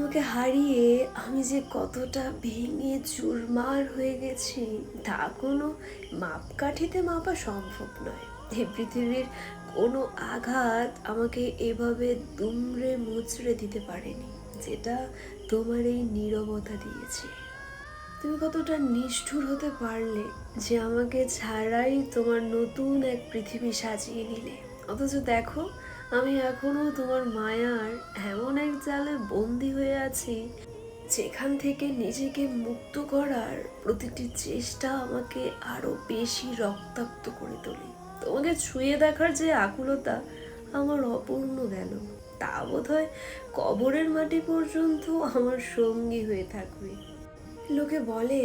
তোমাকে হারিয়ে আমি যে কতটা ভেঙে চুরমার হয়ে গেছি তা কোনো মাপকাঠিতে মাপা সম্ভব নয়। এই পৃথিবীর কোনো আঘাত আমাকে এভাবে দুমড়ে মুচড়ে দিতে পারেনি, যেটা তোমার এই নীরবতা দিয়েছে। তুমি কতটা নিষ্ঠুর হতে পারলে যে আমাকে ছাড়াই তোমার নতুন এক পৃথিবী সাজিয়ে নিলে। অথচ দেখো, আমি এখনো তোমার মায়ার এমন এক জালে বন্দি হয়ে আছি, যেখান থেকে নিজেকে মুক্ত করার প্রতিটি চেষ্টা আমাকে আরো বেশি রক্তাক্ত করে তোলে। তোমাকে ছুঁয়ে দেখার যে আকুলতা আমার অপূর্ণ গেল, তা বোধহয় কবরের মাটি পর্যন্ত আমার সঙ্গী হয়ে থাকবে। লোকে বলে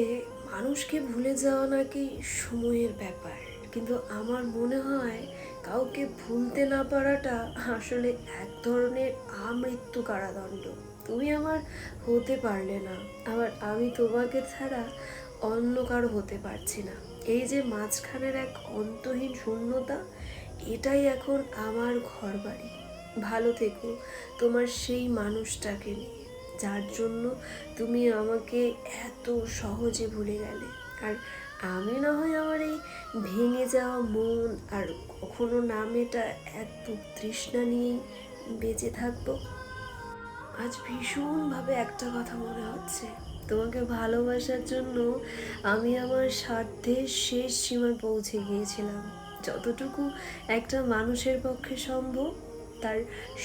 মানুষকে ভুলে যাওয়া নাকি সময়ের ব্যাপার, কিন্তু আমার মনে হয় কাউকে ভুলতে না পারাটা আসলে এক ধরনের আমৃত্যু কারাদণ্ড। তুমি আমার হতে পারলে না, আবার আমি তোমাকে ছাড়া অন্য কারো হতে পারছি না। এই যে মাঝখানের এক অন্তহীন শূন্যতা, এটাই এখন আমার ঘরবাড়ি। ভালো থেকো তোমার সেই মানুষটাকে নিয়ে, যার জন্য তুমি আমাকে এত সহজে ভুলে গেলে। আর আমি না হয় আমার এই ভেঙে যাওয়া মন আর কখনো নামেটা এত তৃষ্ণা নিয়েই বেঁচে থাকবো। আজ ভীষণভাবে একটা কথা মনে হচ্ছে, তোমাকে ভালোবাসার জন্য আমি আমার স্বার্থের শেষ সীমায় পৌঁছে গিয়েছিলাম। যতটুকু একটা মানুষের পক্ষে সম্ভব তার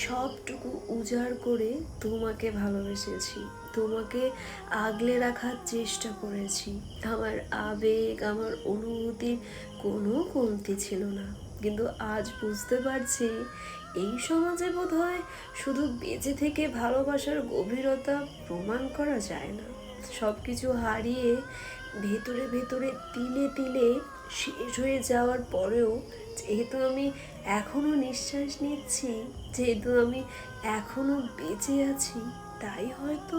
সবটুকু উজাড় করে তোমাকে ভালোবেসেছি, তোমাকে আগলে রাখার চেষ্টা করেছি। আমার আবেগ, আমার অনুভূতির কোনো কমতি ছিল না। কিন্তু আজ বুঝতে পারছি, এই সমাজে বোধহয় শুধু বেঁচে থেকে ভালোবাসার গভীরতা প্রমাণ করা যায় না। সব কিছু হারিয়ে ভেতরে ভেতরে তিলে তিলে শেষ হয়ে যাওয়ার পরেও, যেহেতু আমি এখনো নিঃশ্বাস নিচ্ছি, যেহেতু আমি এখনো বেঁচে আছি, তাই হয়তো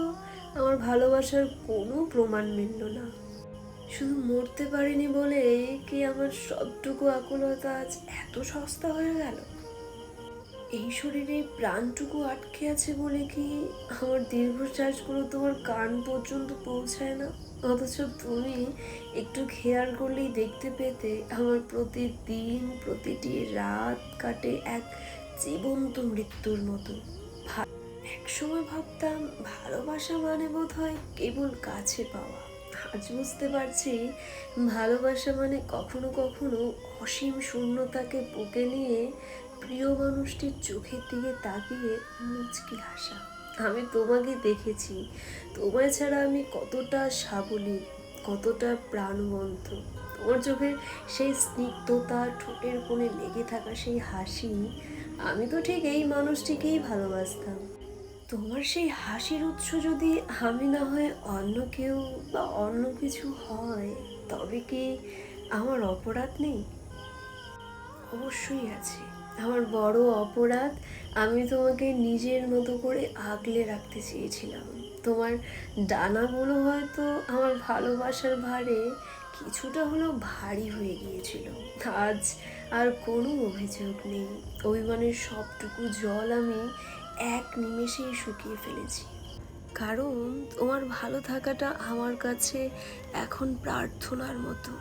আমার ভালোবাসার কোনো প্রমাণ মিলল না। শুধু মরতে পারিনি বলে কি আমার সবটুকু আকুলতা আজ এত সস্তা হয়ে গেল? এই শরীরে প্রাণটুকু আটকে আছে বলে কি আমার দীর্ঘশ্বাসগুলো তোমার কান পর্যন্ত পৌঁছায় না? অথচ তুমি একটু খেয়াল করলেই দেখতে পেতে আমার প্রতিদিন প্রতিটি রাত কাটে এক জীবন্ত মৃত্যুর মতো। একসময় ভাবতাম ভালোবাসা মানে বোধহয় কেবল কাছে পাওয়া। আজ বুঝতে পারছি ভালোবাসা মানে কখনো কখনো অসীম শূন্যতাকে বুকে নিয়ে প্রিয় মানুষটির চোখের দিকে তাকিয়ে মুচকি হাসা। আমি তোমাকে দেখেছি, তোমায় ছাড়া আমি কতটা সাবলীল, কতটা প্রাণবন্ত। তোমার চোখের সেই স্নিগ্ধতা, ঠোঁটের কোণে লেগে থাকা সেই হাসি, আমি তো ঠিক এই মানুষটিকেই ভালোবাসতাম। তোমার সেই হাসির উৎস যদি আমি না হয় অন্য কেউ বা অন্য কিছু হয়, তবে কি আমার অপরাধ নেই? অবশ্যই আছে। আমার বড় অপরাধ, আমি তোমাকে নিজের মতো করে আগলে রাখতে চেয়েছিলাম। তোমার ডানাগুলো হয়তো আমার ভালোবাসার ভারে কিছুটা হলেও ভারী হয়ে গিয়েছিল। আজ আর কোনো অভিযোগ নেই। অভিমানের সবটুকু জল আমি এক নিমেষেই শুকিয়ে ফেলেছি। কারণ তোমার ভালো থাকাটা আমার কাছে এখন প্রার্থনার মতো।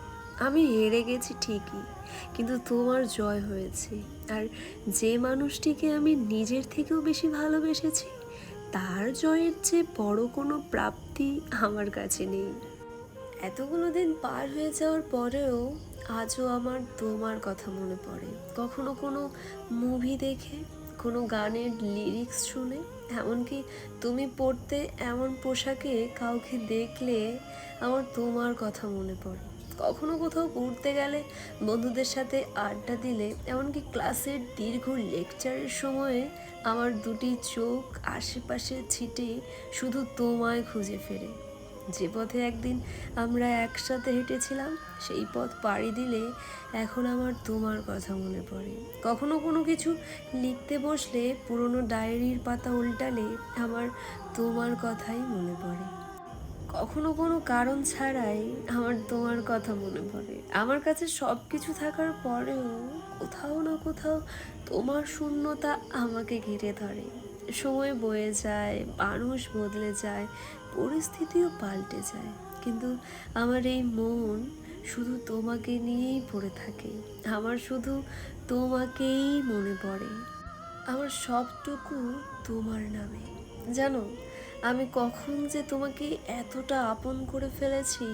আমি হেরে গেছি ঠিকই, কিন্তু তোমার জয় হয়েছে। আর যে মানুষটিকে আমি নিজের থেকেও বেশি ভালোবেসেছি, তার জয়ের চেয়ে বড় কোনো প্রাপ্তি আমার কাছে নেই। এতগুলো দিন পার হয়ে যাওয়ার পরেও আজও আমার তোমার কথা মনে পড়ে। কখনো কোনো মুভি দেখে, কোনো গানের লিরিক্স শুনে, এমনকি তুমি পড়তে এমন পোশাকে কাউকে দেখলে আমার তোমার কথা মনে পড়ে। কখনো কোথাও ঘুরতে গেলে, বন্ধুদের সাথে আড্ডা দিলে, এমনকি ক্লাসের দীর্ঘ লেকচারের সময়ে আমার দুটি চোখ আশেপাশে ছিটে শুধু তোমায় খুঁজে ফেরে। যে পথে একদিন আমরা একসাথে হেঁটেছিলাম, সেই পথ পাড়ি দিলে এখন আমার তোমার কথা মনে পড়ে। কখনো কোনো কিছু লিখতে বসলে, পুরনো ডায়েরির পাতা উল্টালে আমার তোমার কথাই মনে পড়ে। কখনো কোনো কারণ ছাড়াই আমার তোমার কথা মনে পড়ে। আমার কাছে সব কিছু থাকার পরেও কোথাও না কোথাও তোমার শূন্যতা আমাকে ঘিরে ধরে। সময় বয়ে যায়, মানুষ বদলে যায়, পরিস্থিতিও পাল্টে যায়, কিন্তু আমার এই মন শুধু তোমাকে নিয়েই পড়ে থাকে। আমার শুধু তোমাকেই মনে পড়ে। আমার সবটুকু তোমার নামে। জানো, আমি কখন যে তোমাকে এতটা আপন করে ফেলেছি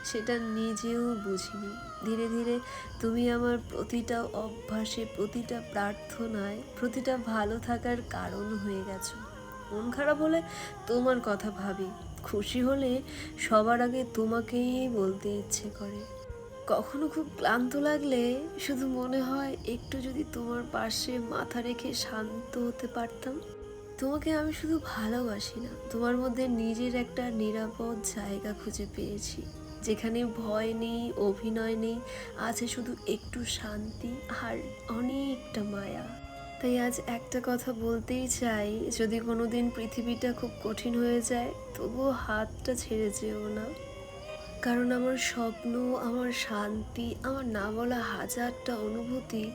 সেটা নিজেও বুঝিনি। ধীরে ধীরে তুমি আমার প্রতিটা অভ্যাসে, প্রতিটা প্রার্থনায়, প্রতিটা ভালো থাকার কারণ হয়ে গেছো। মন খারাপ হলে তোমার কথা ভাবি, খুশি হলে সবার আগে তোমাকেই বলতে ইচ্ছে করে। কখনো খুব ক্লান্ত লাগলে শুধু মনে হয় একটু যদি তোমার পাশে মাথা রেখে শান্ত হতে পারতাম। তোমাকে আমি শুধু ভালোবাসি না, তোমার মধ্যে নিজের একটা নিরাপদ জায়গা খুঁজে পেয়েছি, যেখানে ভয় নেই, অভিনয় নেই, আছে শুধু একটু শান্তি আর অনেকটা মায়া। তাই আজ একটা কথা বলতেই চাই, যদি কোনোদিন পৃথিবীটা খুব কঠিন হয়ে যায়, তবুও হাতটা ছেড়ে যেও না। কারণ আমার স্বপ্ন, আমার শান্তি, আমার না বলা হাজারটা অনুভূতি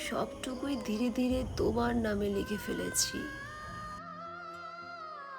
সবটুকুই ধীরে ধীরে তোমার নামে লিখে ফেলেছি।